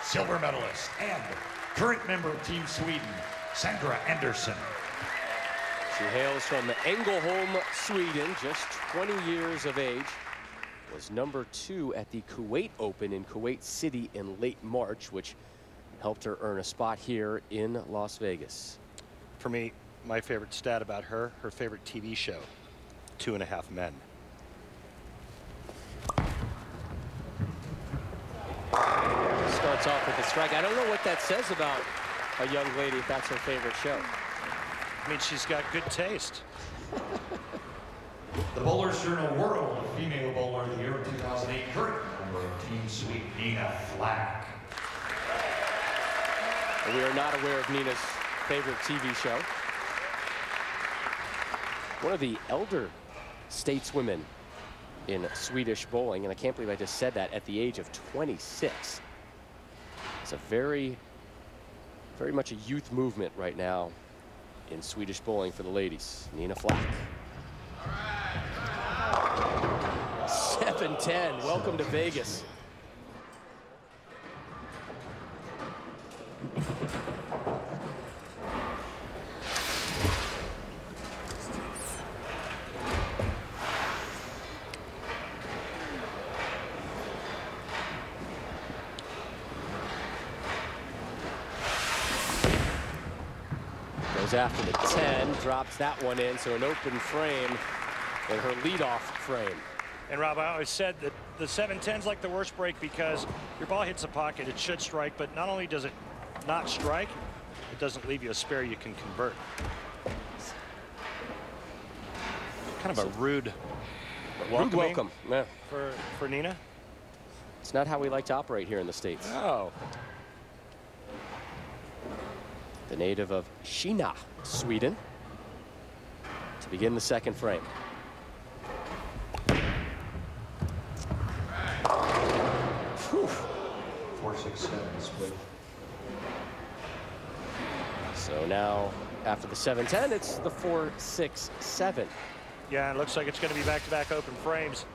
silver medalist and current member of Team Sweden, Sandra Andersson. She hails from Ängelholm, Sweden, just 20 years of age. Was #2 at the Kuwait Open in Kuwait City in late March, which helped her earn a spot here in Las Vegas. For me, my favorite stat about her favorite TV show, 2.5 Men. Starts off with a strike. I don't know what that says about a young lady if that's her favorite show. I mean, she's got good taste. The Bowlers Journal World Female Bowler of the Year in 2008, current member of Team Sweden, Nina-Flack. We are not aware of Nina's favorite TV show. One of the elder stateswomen in Swedish bowling, and I can't believe I just said that, at the age of 26. It's a very much a youth movement right now in Swedish bowling for the ladies. Nina-Flack. 7-10, welcome to Vegas. Goes after the 10, drops that one in, so an open frame in her leadoff frame. And Rob, I always said that the 7-10's like the worst break because your ball hits the pocket, it should strike, but not only does it not strike, it doesn't leave you a spare you can convert. Kind of a rude welcome, yeah, for Nina. It's not how we like to operate here in the States. Oh. The native of Kina, Sweden, to begin the second frame. Whew. 4-6-7 split. So now, after the 7-10, it's the 4-6-7. Yeah, it looks like it's going to be back-to-back open frames.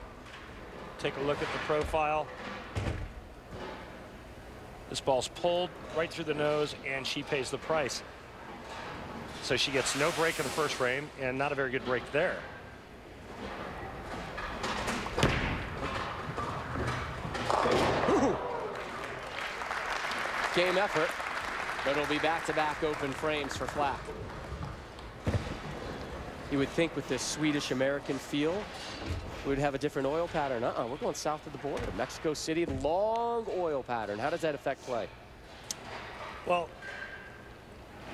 Take a look at the profile. This ball's pulled right through the nose, and she pays the price. So she gets no break in the first frame, and not a very good break there. Ooh. Game effort, but it'll be back-to-back open frames for Flack. You would think with this Swedish-American feel, we'd have a different oil pattern. We're going south of the border. Mexico City, long oil pattern. How does that affect play? Well,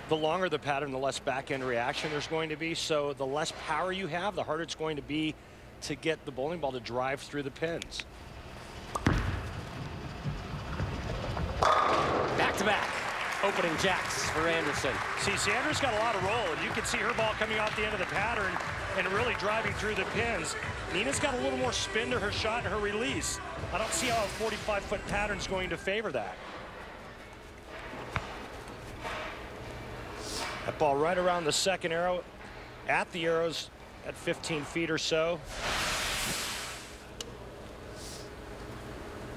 the longer the pattern, the less back-end reaction there's going to be. So the less power you have, the harder it's going to be to get the bowling ball to drive through the pins. Back-to-back opening jacks for Andersson. See, Sandra's got a lot of roll, and you can see her ball coming off the end of the pattern and really driving through the pins. Nina's got a little more spin to her shot and her release. I don't see how a 45-foot pattern's going to favor that. That ball right around the second arrow, at the arrows at 15 feet or so.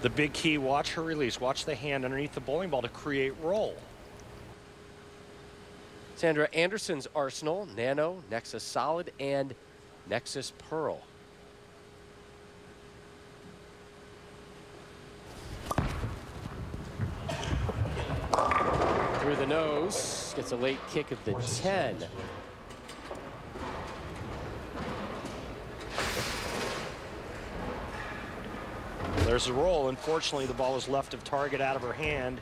The big key, watch her release. Watch the hand underneath the bowling ball to create roll. Sandra Andersson's arsenal: Nano, Nexus Solid, and Nexus Pearl. Through the nose, gets a late kick of the 10. There's a roll. Unfortunately, the ball was left of target, out of her hand.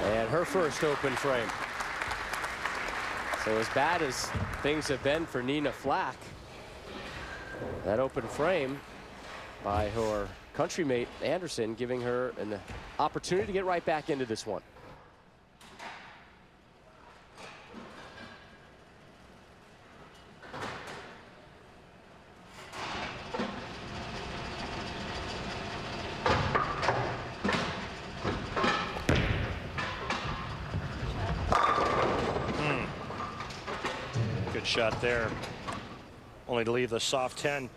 And her first open frame. So as bad as things have been for Nina-Flack, that open frame by her countrymate Andersson giving her an opportunity to get right back into this one. Good shot there. Only to leave the soft 10.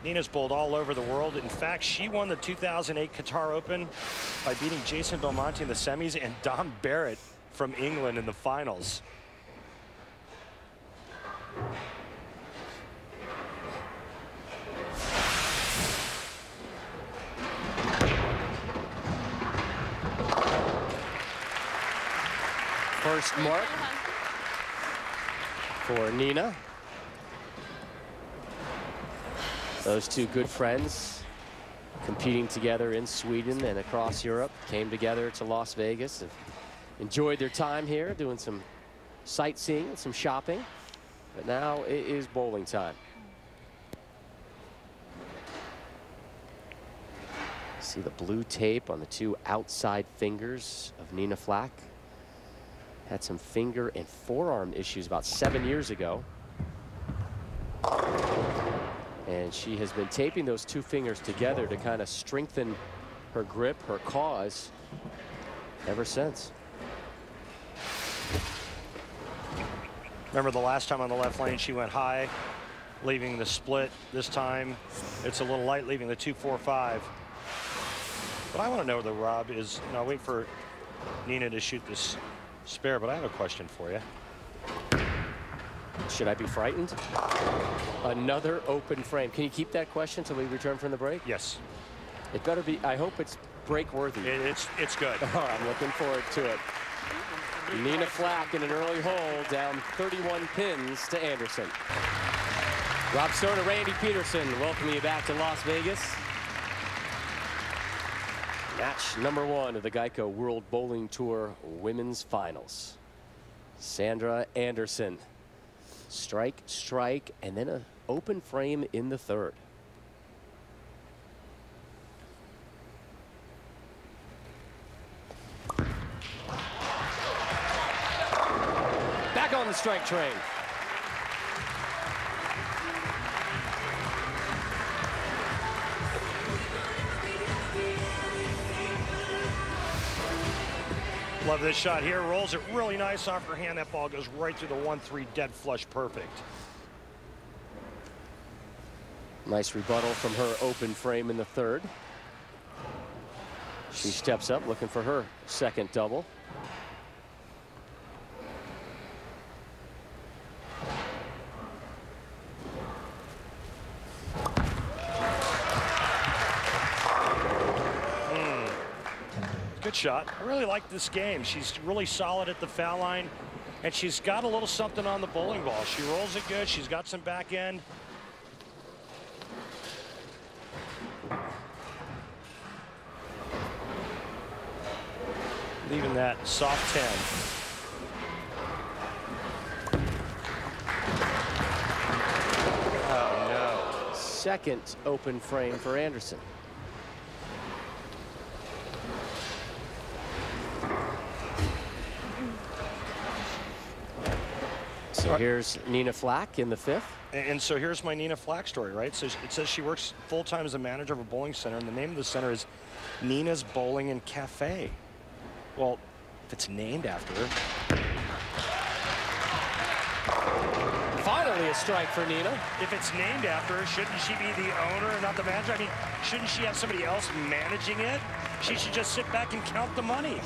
Nina's bowled all over the world. In fact, she won the 2008 Qatar Open by beating Jason Belmonte in the semis and Dom Barrett from England in the finals. First mark for Nina. Those two good friends competing together in Sweden and across Europe came together to Las Vegas and enjoyed their time here doing some sightseeing and some shopping. But now it is bowling time. See the blue tape on the two outside fingers of Nina-Flack. Had some finger and forearm issues about 7 years ago. And she has been taping those two fingers together to kind of strengthen her grip, her cause, ever since. Remember the last time on the left lane, she went high, leaving the split. This time, it's a little light, leaving the 2-4-5. But I want to know, though, Rob, is, and I'll wait for Nina to shoot this spare, but I have a question for you. Should I be frightened? Another open frame. Can you keep that question until we return from the break? Yes. It better be. I hope it's break worthy. It's good. Oh, I'm looking forward to it. Nina-Flack in an early hole, down 31 pins to Andersson. Rob Stone and Randy Peterson welcome you back to Las Vegas. Match number 1 of the Geico World Bowling Tour Women's Finals. Sandra Andersson. Strike, strike, and then an open frame in the third. Back on the strike train. Love this shot here. Rolls it really nice off her hand. That ball goes right through the 1-3 dead flush. Perfect. Nice rebuttal from her open frame in the third. She steps up looking for her second double. Good shot. I really like this game. She's really solid at the foul line, and she's got a little something on the bowling ball. She rolls it good. She's got some back end. Leaving that soft 10. Oh, no. Second open frame for Andersson. So here's Nina-Flack in the fifth. And so here's my Nina-Flack story, right? So it says she works full-time as a manager of a bowling center, and the name of the center is Nina's Bowling and Cafe. Well, if it's named after her. Finally a strike for Nina. If it's named after her, shouldn't she be the owner and not the manager? I mean, shouldn't she have somebody else managing it? She should just sit back and count the money.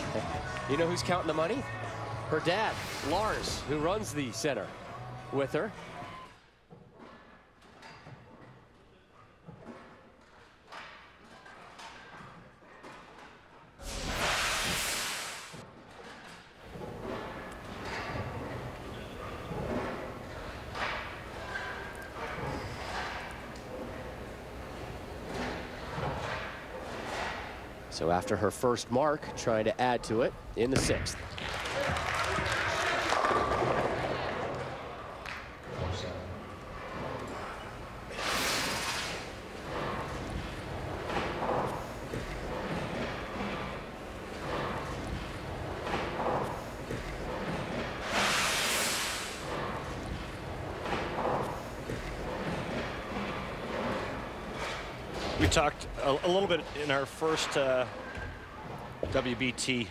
You know who's counting the money? Her dad, Lars, who runs the center with her. So after her first mark, trying to add to it in the sixth. We talked a little bit in our first WBT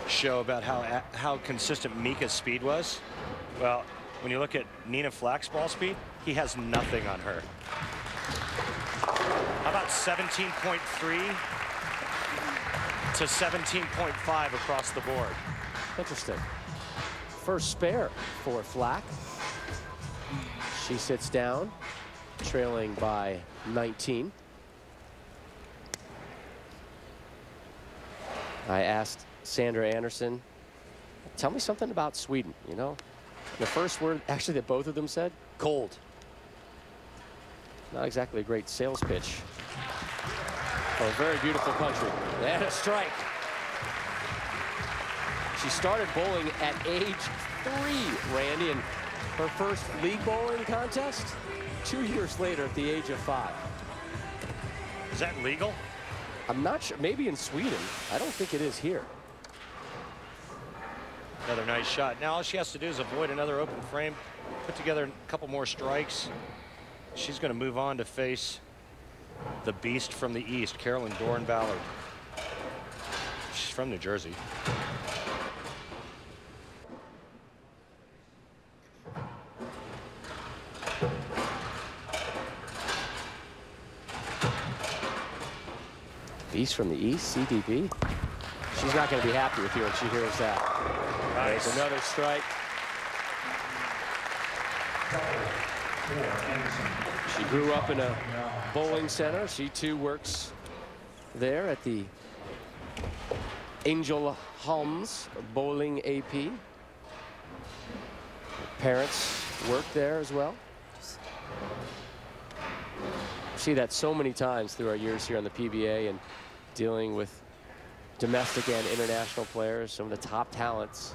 show about how consistent Mika's speed was. Well, when you look at Nina-Flack's ball speed, he has nothing on her. How about 17.3 to 17.5 across the board? Interesting. First spare for Flack. She sits down, trailing by 19. I asked Sandra Andersson, tell me something about Sweden. You know, the first word actually that both of them said, cold. Not exactly a great sales pitch. Oh, a very beautiful country. And a strike. She started bowling at age 3, Randy, and her first league bowling contest 2 years later at the age of 5. Is that legal? I'm not sure. Maybe in Sweden. I don't think it is here. Another nice shot. Now all she has to do is avoid another open frame, put together a couple more strikes. She's going to move on to face the beast from the east, Carolyn Doran-Ballard. She's from New Jersey. Beast from the east, CDB. She's not going to be happy with you when she hears that. Nice. There's another strike. She grew up in a bowling center. She too works there at the Angel Holmes Bowling AP. Her parents work there as well. See that so many times through our years here on the PBA and dealing with domestic and international players, some of the top talents